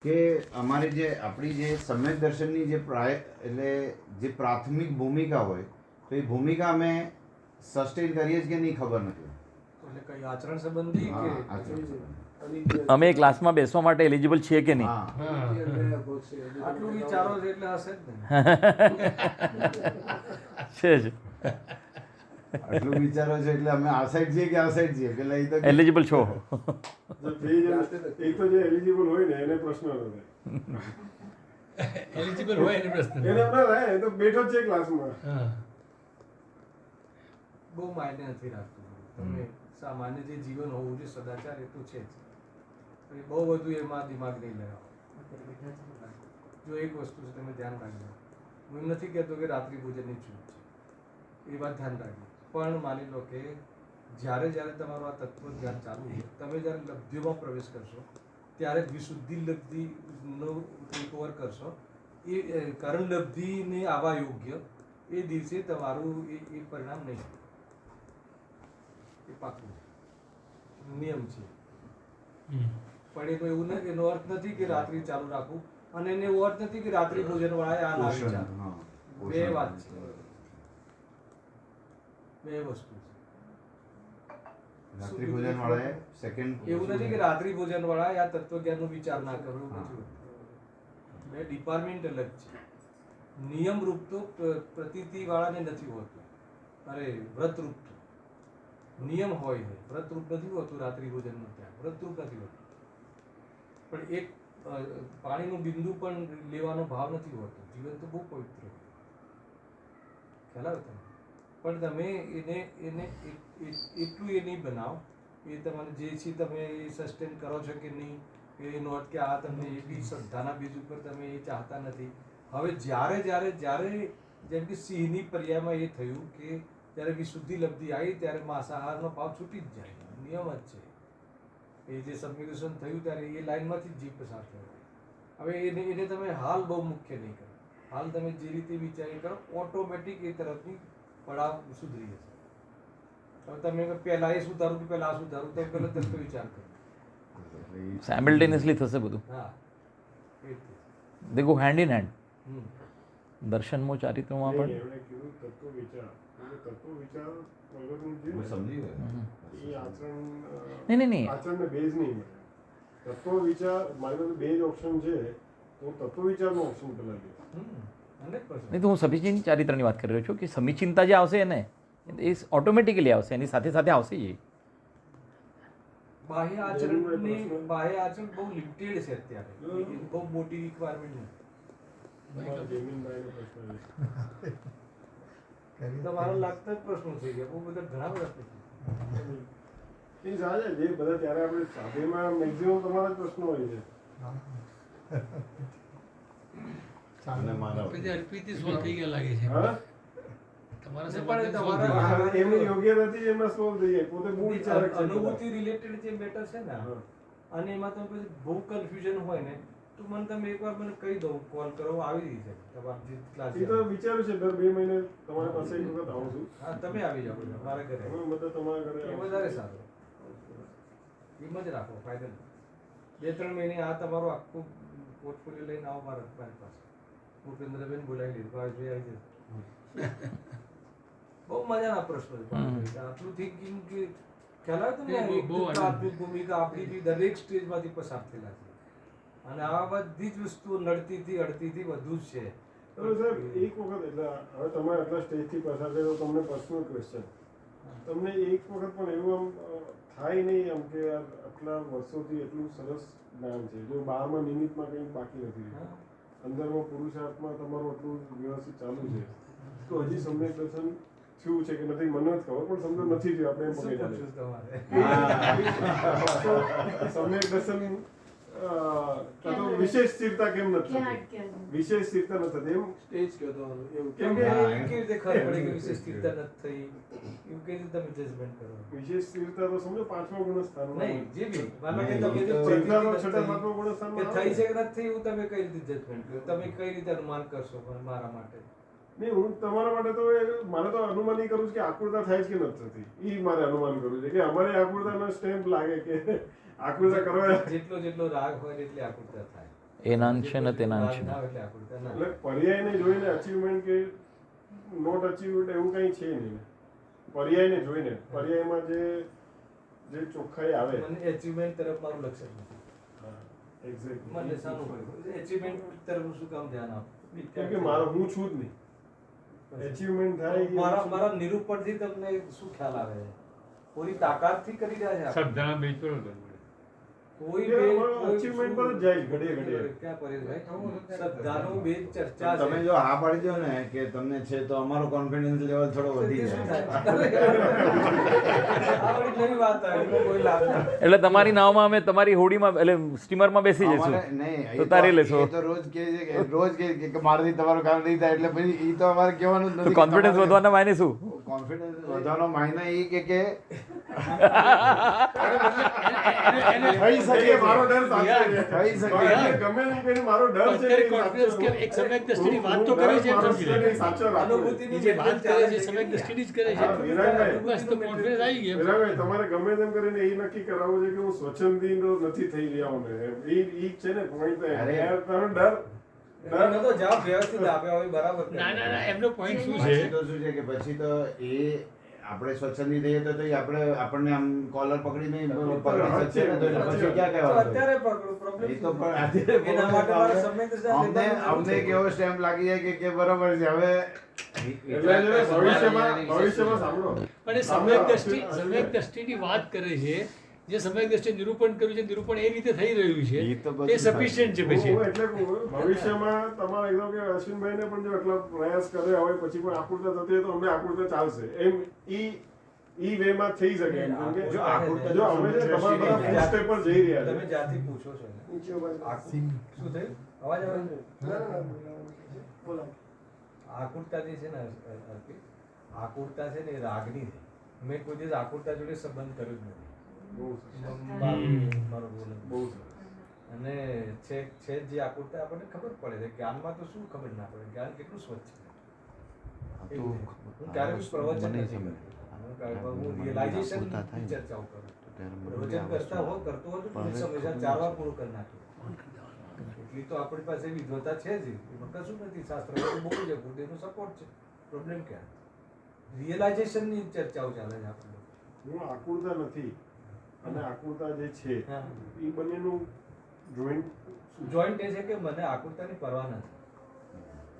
કે અમારી જે આપણી જે સમ્યક દર્શનની જે એટલે જે પ્રાથમિક ભૂમિકા હોય તો એ ભૂમિકા અમે સસ્ટેન કરીએ જ કે નહીં ખબર નથી. એટલે કઈ આચરણ સંબંધી હા, કે આચરણ સંબંધી. અમે ક્લાસમાં બેસવા માટે એલિજિબલ છીએ કે નહીં? હા. આટલું વિચારો છે એટલે હશે જ ને. છે જ આટલું વિચારો છો એટલે અમે આ સાઈડ છીએ કે આ સાઈડ છીએ પેલા એ તો એલિજિબલ છો. એક તો જે એલિજિબલ હોય ને એને પ્રશ્ન ન થાય. એલિજિબલ હોય એને પ્રશ્ન એને એમ ના થાય, એ તો બેઠો જ છે ક્લાસમાં. બહુ માયને નથી રાખતું. તમે સામાન્ય જે જીવન હોવું જોઈએ સદાચાર એ તો છે જ. એ બહુ બધું એમાં દિમાગ નહીં લગાવો. જો એક વસ્તુ છે તમે ધ્યાન રાખજો. હું એમ નથી કહેતો કે રાત્રિ ભોજનની છૂટ છે, એ વાત ધ્યાન રાખજો. પણ માની લો કે જ્યારે જ્યારે તમારું આ તત્વ ધ્યાન ચાલુ છે, તમે જ્યારે લબ્ધિઓમાં પ્રવેશ કરશો ત્યારે વિશુદ્ધિ લબ્ધિનો રિકવર કરશો. એ કરણ લબ્ધિને આવવા યોગ્ય એ દિવસે તમારું એ પરિણામ નહીં. એ પાકું નિયમ છે. પણ એનો એવું નથી, એનો અર્થ નથી કે રાત્રિ ચાલુ રાખવું, અને એને એવો અર્થ નથી કે રાત્રિ ભોજન વાળા આ ના પોષણ, વિચાર. હા, બે પોષણ. વાત છે, બે વસ્તુ છે. રાત્રિ ભોજન વાળાએ સેકન્ડ એવું નથી કે રાત્રિ ભોજન વાળા આ તત્વજ્ઞાનનો વિચાર ના કરવો, એવું નથી હોતું. બે ડિપાર્ટમેન્ટ અલગ છે. નિયમ રૂપ તો પ્રતીતિ વાળાને નથી હોતું. અરે વ્રત રૂપ તો નિયમ હોય છે, વ્રત રૂપ નથી હોતું. રાત્રિ ભોજનનું ત્યાં વ્રત રૂપ નથી હોતું. પણ એક પાણીનું બિંદુ પણ લેવાનો ભાવ નથી હોતો. જીવન તો બહુ પવિત્ર હોય, ખ્યાલ આવે તમને. પણ તમે એને એટલું એ નહીં બનાવો એ તમારે જે છે તમે એ સસ્ટેન કરો છો કે નહીં, એનો અર્થ કે આ તમને એ બી શ્રદ્ધાના બીજ ઉપર તમે એ ચાહતા નથી. હવે જ્યારે જેમ કે સિંહની પર્યાયમાં એ થયું કે જ્યારે વિશુદ્ધિ લબ્ધિ આવી ત્યારે માંસાહારનો ભાવ છૂટી જ જાય. નિયમ જ છે. એ જે સબમિગ્રેશન થયું ત્યારે એ લાઈનમાંથી જ જીવ પસાર થયો. હવે એને તમે હાલ બહુ મુખ્ય નહીં કરો. હાલ તમે જે રીતે વિચારી કરો ઓટોમેટિક એ તરફની પડાવ સુધરી જશે. હવે તમે પહેલા એ સુધારું કે પહેલા આ સુધારું, તમે પહેલા તરફ વિચાર કરો. સાયમલ્ટેનિયસલી થશે બધું. હા, એ રીતે. They go hand in hand. Hmm. દર્શનમાં ચારિત્રમાં નહીં, પણ એમણે કીધું તત્વ વિચાર. એટલે તત્વ વિચાર વગરનું જે હું ને, સમજી ગયો. એ આચરણ નહીં. આચરણને બેઝ નહીં મળે. તત્વ વિચાર મારી પાસે બે જ ઓપ્શન છે, તો હું તત્વ વિચારનો ઓપ્શન પેલા લઈશ. 100%. નહીં તો હું સમીચીન ચારિત્રની વાત કરી રહ્યો છું કે સમીચીનતા જે આવશે ને એ ઓટોમેટિકલી આવશે, એની સાથે સાથે આવશે જ એ. બાહ્ય આચરણ બહુ લિમિટેડ છે અત્યારે. એ બહુ મોટી રિક્વાયરમેન્ટ નથી. તમારા જમીનભાઈનો પ્રશ્ન છે. તમારો લાગતા જ પ્રશ્નો થઈ ગયા. બહુ બધા ઘણા બધા પ્રશ્નો. એ સાચે જે બધા ત્યારે આપણે સાધેમાં મેક્સિમમ તમારા જ પ્રશ્નો હોય છે. અને મારા પછી અલ્પિથી સોલ્વ થઈ ગયા લાગે છે. હા? તમારા પણ સમાધાન solve થઈ તમારા- ગયા. એમની યોગ્યતાથી એમના સોલ્વ થઈ જાય. પોતે બહુ વિચારક છે. અનુભૂતિ રિલેટેડ જે મેટર છે ને, હા. અને એમાં તમે પછી બહુ કન્ફ્યુઝન હોય ને તો મને તમે એકવાર મને કહી દો, કોલ કરો, હું આવી રહી છે તમારા જે ક્લાસ. એ તો વિચાર્યું છે દર 2 મહિને તમારી પાસે એક વખત આવું છું. હા, તમે આવી જાઓ બધા મારા ઘરે. અમે બધા તમારા ઘરે એ આવીશું. વધારે સારું. એમ જ રાખો, ફાયદો નહીં. 2-3 મહિને આ તમારું આખું પોર્ટફોલિયો લઈને આવો મારી પાસે. ભૂપેન્દ્રબેન બોલાવી લીધું, ભાવેશભાઈ આવી જશે. બહુ મજાના પ્રશ્નો છે. આટલું થિંકિંગ કે ખ્યાલ આવે તમને? બહુ આનંદ. પ્રાથમિક ભૂમિકા આપણી બી દરેક સ્ટેજમાંથી પસાર થયેલા છે. અને આ બધી જ વસ્તુઓ નડતીથી અડતીથી બધું જ છે. હવે સાહેબ એક વખત એટલે હવે તમે આટલા સ્ટેજથી પસાર કર્યો, તમને પર્સનલ ક્વેશ્ચન, તમને એક વખત પણ એવું આમ થાય નહીં આમ કે યાર આટલા વર્ષોથી એટલું સરસ જ્ઞાન છે, જો 12મા મિનિટમાં કંઈ બાકી નથી રહ્યું, અંદરમાં પુરુષાર્થમાં તમારું આટલું વ્યવસ્થિત ચાલુ છે, તો હજી સમ્યક દર્શન થયું છે કે નથી મને જ ખબર, પણ સમજો નથી થયું આપણે એમ શું પકડી પૂછ્યું તમારે? સમ્યક દર્શન કાં તો વિશેષ સ્થિરતા કેમ નથી થતી? વિશેષ સ્થિરતા નથી થતી એમ સ્ટેજ કયો તો એવું કેમ કેમ કે- કેવી રીતે ખબર પડે કે વિશેષ સ્થિરતા નથી થઈ? એવું કેવી રીતે તમે જજમેન્ટ કરો? વિશેષ સ્થિરતા તો સમજો 5મા ગુણસ્થાનમાં નહીં, જે બી માનો કે નહીં, તમે જે સ્થિરતાનો પ્રતિક્રિયા 6મા થઈ, ગુણસ્થાનમાં કે થઈ છે કે નથી થઈ એવું તમે કઈ રીતે જજમેન્ટ કરો? તમે કઈ રીતે અનુમાન કરશો પણ મારા માટે? નહીં, હું તમારા માટે તો મારે તો અનુમાન કરું છું કે આકૃતા થાય છે કે નથી થતી, એ મારે અનુમાન કરવું છે કે અમારે આકૃતાનો સ્ટેમ્પ લાગે કે આકૃતા કરવા જેટલો રાગ હોય એટલી આકૃતા થાય. એના અંશે ને તેના અંશે ના એટલે આકૃતિ ના. એટલે પર્યાયને જોઈને અચીવમેન્ટ કે નોટ અચીવડ એવું કંઈ છે નહીં. પર્યાયને જોઈને પર્યાયમાં જે ચોખ્ખાઈ આવે મને achievement તરફ મારું લક્ષ્ય જ નથી. એક્ઝેક્ટલી મને શાનું હોય? achievement તરફ હું શું કામ ધ્યાન આપું? કેમ કે મારો હું છું જ નહીં. અચીવમેન્ટ થાય કે મારા નિરૂપણથી તમને શું ખ્યાલ આવે છે? પૂરી તાકાતથી કરી રહ્યા છે આપણે. શ્રદ્ધા બે કરો કોઈ કે બે- અમારો કોઈ achievement શું- પર જ જાય ઘડીએ ઘડીએ. ક્યાં પરેશભાઈ? શ્રદ્ધાનું બે ચર્ચા છે. તમે જો હા પાડી દો ને કે તમને છે તો અમારો કોન્ફિડન્સ લેવલ થોડો વધી તે શું જાય. થાય? આ બધી નવી વાત આવી, એનો કોઈ લાભ નથી. એટલે તમારી નાવમાં અમે તમારી હોડીમાં એટલે સ્ટીમરમાં બેસી જઈશું અમારે નહીં, તો એ તારી લેશો. એ તો રોજ કહે છે કે રોજ કહે છે કે મારાથી તમારું કામ નહીં થાય, એટલે પછી એ તો અમારે કહેવાનું જ તો નથી. કોન્ફિડન્સ વધવાના માયને શું? કોન્ફિડન્સ વધવાનો માયના એ કે થઈ શકે મારો ડર સાચો છે. થઈ શકે. ભગવાનને ગમે નહીં કરીને મારો ડર છે અત્યારે એ confidence સાચો. કે એક સમ્યક દ્રષ્ટિની વાત તો હું કરે છે એમ મારો સમજી લે. સ્ટેન્ડ સાચો રાખું છું. અનુભૂતિની એ જે વાત કરે છે ચાલે સમ્યક દ્રષ્ટિની જ કરે હા, છે વિરાટભાઈ. બસ તો કોન્ફિડન્સ આવી ગયો વિરાટભાઈ, તમારે ગમે તેમ કરીને એ નક્કી કરાવવું છે કે હું સ્વચ્છંદી નથી થઈ રહ્યા હું ને. એ છે ને point એ. અરે. યાર, તારો ડર એનો તો જવાબ વ્યવસ્થિત આપ્યા હોય બરાબર કરે. ના ના ના એમનો પોઈન્ટ શું પછી છે તો શું છે કે પછી તો એ આપણે સ્વચ્છંદી થઈએ તો એ આપણને આમ કોલર પકડીને પકડી શકશે ને, તો એટલે પછી ક્યાં તો કહેવાનું? અત્યારે problem એ તો શું? પણ અત્યારે એના માટે મારે અમને- સમ્યક દ્રષ્ટિ અમને એક એવો સ્ટેમ્પ લાગી જાય કે બરોબર છે હવે એટલે છે ને, ભવિષ્યમાં સાંભળો. પણ એ સમ્યક દ્રષ્ટિની વાત કરે છે જે સમ્યક દ્રષ્ટિ નિરૂપણ કર્યું છે નિરૂપણ એ રીતે થઈ રહ્યું એ તો છે બધું તે સફિશિયન્ટ છે પછી હું એટલે કહું, ભવિષ્યમાં તમારે એકદમ કે અશ્વિનભાઈને પણ જો એટલા પ્રયાસ કર્યા હોય પછી પણ આકૃતા થતી હોય તો અમને આકૃતા ચાલશે એમ ઈ વેમાં થઈ શકે એમ. કેમ કે જો આકૃતા જો અમે છે તમારા બધા footstep પર જઈ રહ્યા તમે છે. જ્યાંથી પૂછો છો ને, શું થયું? અવાજ આવે છે? આકુરતા જે છે ને અર્પિત, આકુરતા છે ને એ રાગની છે. મેં કોઈ દિવસ આકુરતા જોડે સંબંધ કર્યો જ નથી. બહુ સરસ. મારું બોલ જ. બહુ સરસ. અને છે જે આકુરતા આપણને ખબર પડે છે. જ્ઞાનમાં તો શું ખબર ના પડે? જ્ઞાન કેટલું સ્વચ્છ છે. એવું છે. હું ક્યારે બી પ્રવચન નથી કરતો. હું realization ની ચર્ચાઓ કરું. પ્રવચન કરતો હો તો પછી હંમેશા 4 વાર પૂરું કરી નાખ્યું. એટલી તો આપણી પાસે વિદ્વતા છે જ. એમાં કશું નથી. શાસ્ત્રમાં બહુ જ એનો સપોર્ટ છે. પ્રોબ્લેમ ક્યાં? રિયલાઇઝેશન ની ચર્ચાઓ ચાલે છે આપણે. હું આકૃતા નથી અને આકૃતા જે છે હા. એ બંનેનું જોઈન્ટ જોઈન્ટ એ છે કે મને આકૃતાની પરવા નથી.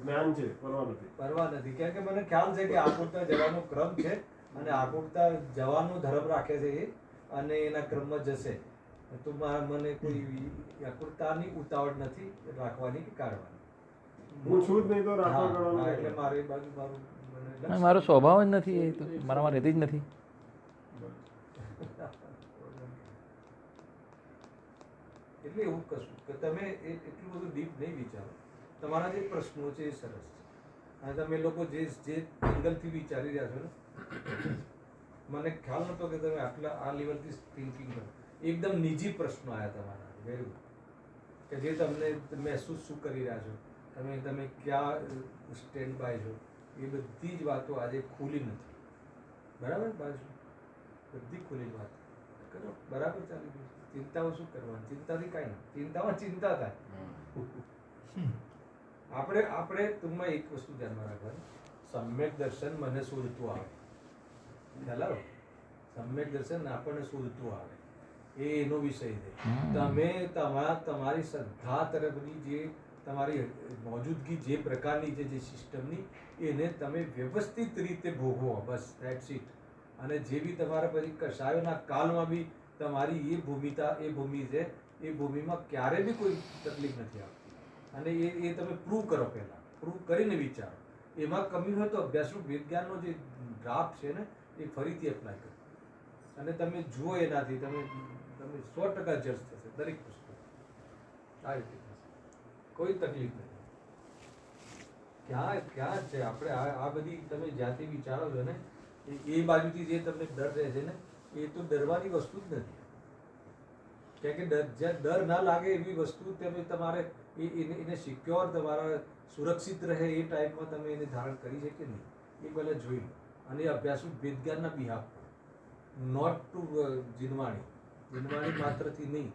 જ્ઞાન છે, પરવા નથી. પરવા નથી. કેમ કે મને ખ્યાલ છે કે આકૃતા જવાનો ક્રમ છે અને આકૃતા જવાનો ધર્મ રાખે છે એ અને એના ક્રમમાં જશે. તો મને કોઈ આકૃતાની ઉતાવળ નથી રાખવાની કે કાઢવાની. હું છું જ નહીં તો હા, રાખવા હા, કરવાનું એટલે મારે એ બાજુ મારું મને ના, મારો સ્વભાવ જ નથી એ તો મારામાં રહેતી જ નથી. એટલે એવું કશું કે તમે એટલું બધું ડીપ નહીં વિચારો. તમારા જે પ્રશ્નો છે એ સરસ છે અને તમે લોકો જે એંગલથી વિચારી રહ્યા છો ને, મને ખ્યાલ નતો કે તમે આટલા આ લેવલથી થિંકિંગ કરો. એકદમ નિજી પ્રશ્નો આવ્યા તમારા. Very good. કે જે તમને મહેસૂસ શું કરી રહ્યા છો, તમે ક્યાં સ્ટેન્ડ બાય છો, એ બધી જ વાતો આજે ખુલી નથી. બરાબર? બાજુ બધી ખુલી વાત કરો. બરાબર ચાલી ગયું. ચિંતાઓ શું કરવાની? ચિંતાથી કાંઈ નહીં. ચિંતામાં ચિંતા થાય. આપણે ટૂંકમાં એક વસ્તુ ધ્યાનમાં રાખવાની. સમ્યક દર્શન મને શોધતું આવે. ખ્યાલ આવ્યો? સમ્યક દર્શન આપણને શોધતું આવે એ એનો વિષય છે. તમે તમારી શ્રદ્ધા તરફની જે તમારી મોજૂદગી જે પ્રકારની છે જે સિસ્ટમની, એને તમે વ્યવસ્થિત રીતે ભોગવો. બસ ધેટ્સ ઇટ. અને જે બી તમારા પછી કશાયોના કાલમાં બી તમારી એ ભૂમિ છે, એ ભૂમિમાં ક્યારે બી કોઈ તકલીફ નથી આવતી. અને એ તમે પ્રૂવ કરો. પહેલાં પ્રૂવ કરીને વિચારો. એમાં કમી હોય તો અભ્યાસરૂપ વિજ્ઞાનનો જે ડ્રાફ્ટ છે ને એ ફરીથી એપ્લાય કરો અને તમે જુઓ. એનાથી તમે 100% જજ થશે દરેક પુસ્તક. આ રીતે થશે. કોઈ તકલીફ નથી. ક્યાં છે આપણે આ બધી તમે જ્યાંથી વિચારો છો ને એ બાજુથી જે તમને ડર રહે છે ને એ તો ડરવાની વસ્તુ જ નથી. કેમ કે જ્યાં ડર ના લાગે એવી વસ્તુ તમારે એને સિક્યોર, તમારા સુરક્ષિત રહે એ ટાઈપમાં તમે એને ધારણ કરી છે કે નહીં એ પહેલાં જોઈ લો. અને એ અભ્યાસુ વેદજ્ઞાનના બિહાફ, નોટ ટુ જીનવાણી માત્રથી નહીં,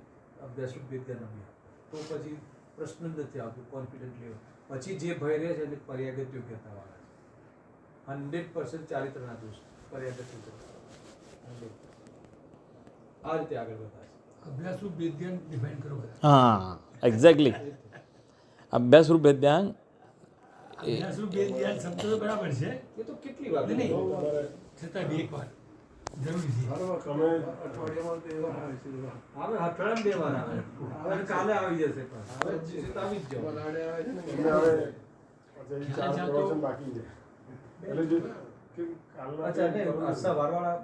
અભ્યાસુ વેદજ્ઞાનના બિહાફ. તો પછી પ્રશ્ન જ નથી આવતો કોન્ફિડન્ટલી. પછી જે ભય રહે છે એને પર્યાગત યોગ્યતા વાળા છે. 100% ચારિત્રના દોષ પર્યાગત યોગ્યતા 100%. આ રીતે આગળ વધારે અભ્યાસરૂપ વિદ્યાન ડિફાઇન કરો બધા. હા એક્ઝેક્ટલી અભ્યાસરૂપ વેદ્યાંગ અભ્યાસરૂપ વિદ્યાન શબ્દ તો બરાબર છે, એ તો કેટલી વાર નહીં, નહીં. છતાં બી એક વાર જરૂરી છે. તમે અઠવાડિયામાં 2 વાર આવે છે. હવે અઠવાડિયામાં 2 વાર આવે. હવે કાલે આવી જશે પણ હવે છે તો આવી જ જાઓ. તમને હવે હજી 4 પ્રવચન બાકી છે એટલે જો કે કાલના અચ્છા ને સવારવાળા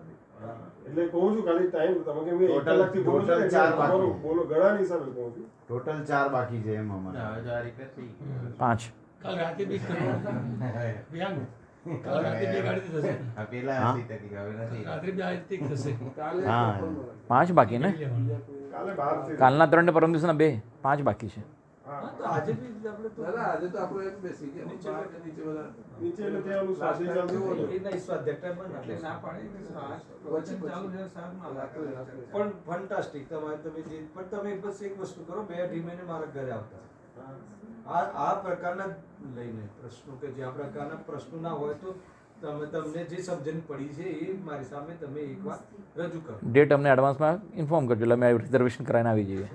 એટલે કહું છું ખાલી ટાઈમ તમે કે મેં 1 Total- કલાકથી બોલું છું total એટલે 4 બાકી. તમારું બોલો ગળાની હિસાબે કહું છું. ટોટલ 4 બાકી છે એમ અમારે 5 કાલ રાતે બી કરવાનું. વ્યાંગ કાલ રાતે બે ગાડી થશે ને? રાત્રે બે આ રીતે જ થશે. હા 5 બાકી ને લેવાનું. કાલે 12 થી કાલના 3 ને પરમ દિવસના 2 5 બાકી છે. હા, તો આજે બી આપણે તો આજે તો આપણે એક બેસી ગયા નીચે બધા નીચે એટલે ત્યાં ઓલું સાસરી ચાલતું હોય ને. એ નહીં સ્વાધ્યાય પણ એટલે ના પાડી વચન ચાલુ છે સાહેબ ના લાગતું જ નથી. પણ ફંટાસ્ટિક તમારે તમે જે પણ તમે બસ એક વસ્તુ કરો 2 અઢી મહિને મારા ઘરે આવતા આ પ્રકારના લઈને પ્રશ્નો કે જે આ પ્રકારના પ્રશ્નો ના હોય તો તમને જે સમજણ પડી છે એ મારી સામે તમે એકવાર રજૂ કરો. ડેટ અમને એડવાન્સમાં ઇન્ફોર્મ કરજો એટલે અમે રિઝર્વેશન કરાવીને આવી જઈએ.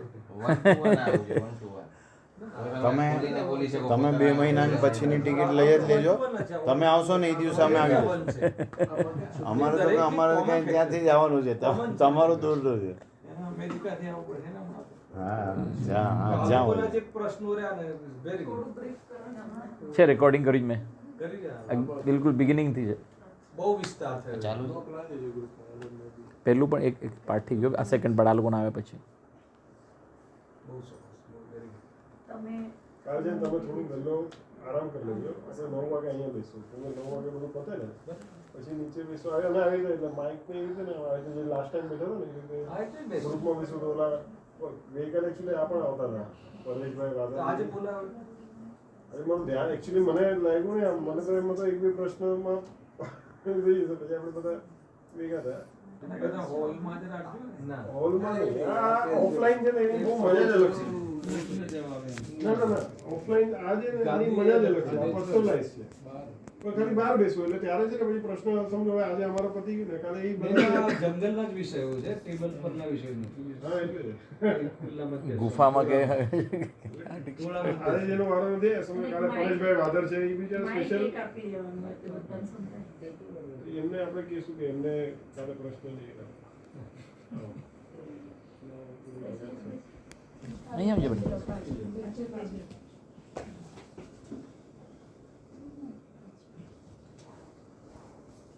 તમે 2 મહિનાની પછીની ટિકિટ લઈ જ લેજો. તમે આવશો ને એ દિવસે અમે આવી જઈશું. અમારે તો ક્યાંય ત્યાંથી જ આવવાનું છે. તમારું દૂર દૂર છે. અમેરિકાથી આવવું પડે ને હમણાં. હા જ્યાં બાળકોના હોય. જે પ્રશ્નો રહ્યા ને વેરી ગુડ છે રેકોર્ડિંગ કર્યું જ મેં કરી રહ્યા બિલકુલ બિગિનિંગથી છે. બહુ વિસ્તાર થયો. પહેલું પણ એક પાર્ટ થઈ ગયો, આ સેકન્ડ પાર્ટ આ લોકોને આવે પછી. બહુ સરસ બહુ વેરી ગુડ. કાલે જેમ તમે થોડું વહેલો આરામ કરી લેજો. આપણે 9 વાગે અહીંયા બેસું. તમે 9 વાગે બધું પતે ને પછી નીચે બેસો આવે ને આવી જાય એટલે માઇક ને એવી રીતે ને આ રીતે જે લાસ્ટ ટાઈમ બેઠો હતો ને એ રીતે હા એટલે જ બેસો. ગ્રુપમાં બેસું તો ઓલા ગઈકાલે એકચ્યુઅલી આ પણ આવતા હતા પરેશભાઈ તો આજે વાદળ. બોલાવો. અરે મારું ધ્યાન એકચ્યુઅલી મને લાગ્યું ને આમ મને તો એમાં તો 1-2 પ્રશ્નમાં થઈ જશે પછી આપણે બધા ભેગા થયા. એના કરતાં હોલમાં જ રાખજો ને. ના હોલમાં નહીં આ ઓફલાઈન છે ને એની બહુ મજા જ અલગ છે. પૂછીને જવાબ એમ. ના ઓફલાઈન આ જે ને એની મજા જ અલગ છે. આ પર્સનલાઇઝ છે. પણ ખાલી બહાર બેસવું એટલે ત્યારે છે ને પછી પ્રશ્ન સમજો હવે આજે અમારો પતિ ગયું ને કાલે એ બધા આ જંગલના જ વિષયો છે ટેબલ પરના વિષયો નથી. હા એટલે જ. ખુલ્લામાં જ બેસો. ગુફામાં કે ટોળામાં જ આજે જેનો વારો નથી એ સમય કાલે પરેશભાઈ વાદર છે એ બિચારા સ્પેશિયલ એમને આપણે કહીશું કે એમને કાલે પ્રશ્ન નહીં અહીં આવજો બધા.